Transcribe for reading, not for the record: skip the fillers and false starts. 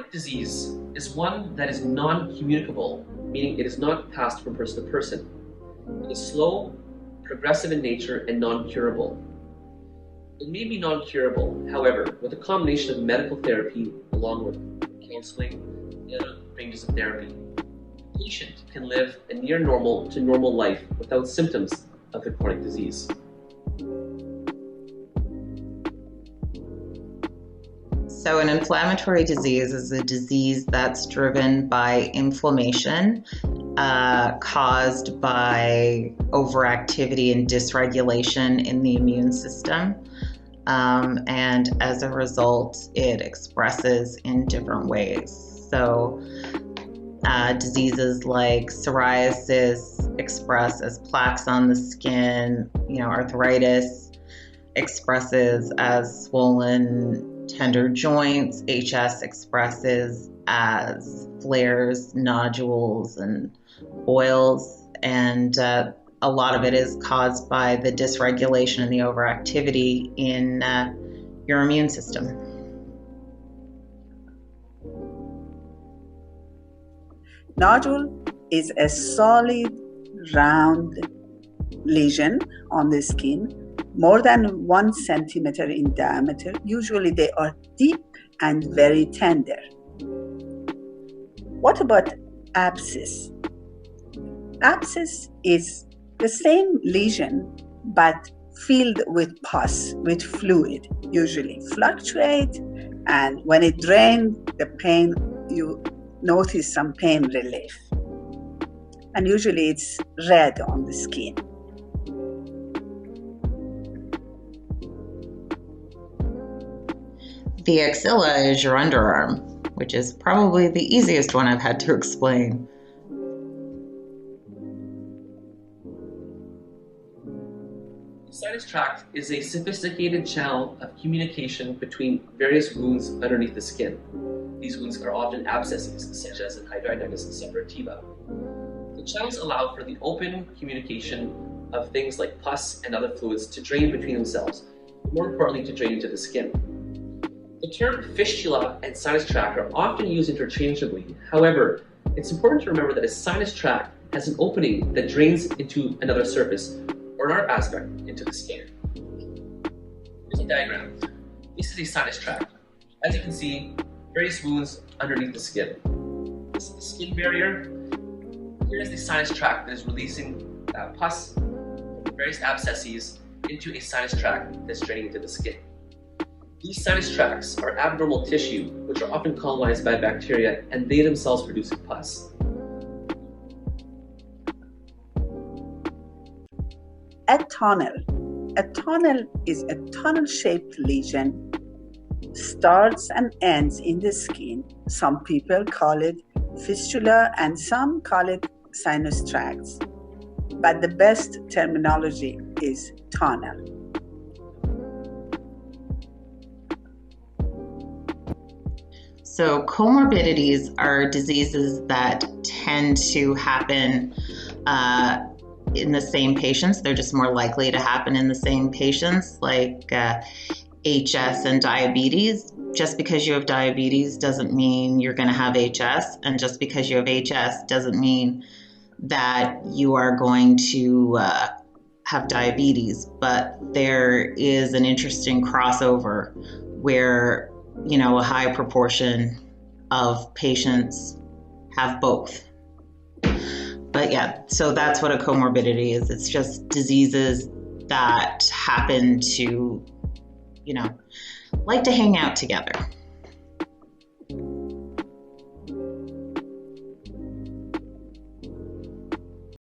Chronic disease is one that is non-communicable, meaning it is not passed from person to person. It is slow, progressive in nature, and non-curable. It may be non-curable, however, with a combination of medical therapy along with counseling and other ranges of therapy. The patient can live a near normal to normal life without symptoms of the chronic disease. So an inflammatory disease is a disease that's driven by inflammation caused by overactivity and dysregulation in the immune system. And as a result, it expresses in different ways. So diseases like psoriasis express as plaques on the skin, arthritis expresses as swollen tender joints, HS expresses as flares, nodules, and boils, and a lot of it is caused by the dysregulation and the overactivity in your immune system. Nodule is a solid, round lesion on the skin, more than 1 centimeter in diameter. Usually they are deep and very tender. What about abscess? Abscess is the same lesion but filled with pus, with fluid, usually fluctuate, and when it drains, the pain, you notice some pain relief. And usually it's red on the skin. The axilla is your underarm, which is probably the easiest one I've had to explain. The sinus tract is a sophisticated channel of communication between various wounds underneath the skin. These wounds are often abscesses, such as in Hidradenitis Suppurativa. The channels allow for the open communication of things like pus and other fluids to drain between themselves, but more importantly to drain into the skin. The term fistula and sinus tract are often used interchangeably. However, it's important to remember that a sinus tract has an opening that drains into another surface, or another aspect, into the skin. Here's a diagram. This is a sinus tract. As you can see, various wounds underneath the skin. This is the skin barrier. Here's the sinus tract that is releasing pus from the various abscesses into a sinus tract that's draining into the skin. These sinus tracts are abnormal tissue, which are often colonized by bacteria, and they themselves produce pus. A tunnel. A tunnel is a tunnel-shaped lesion, starts and ends in the skin. Some people call it fistula and some call it sinus tracts, but the best terminology is tunnel. So comorbidities are diseases that tend to happen in the same patients. They're just more likely to happen in the same patients, like HS and diabetes. Just because you have diabetes doesn't mean you're going to have HS, and just because you have HS doesn't mean that you are going to have diabetes. But there is an interesting crossover where a high proportion of patients have both. But yeah, so that's what a comorbidity is. It's just diseases that happen to, like to hang out together.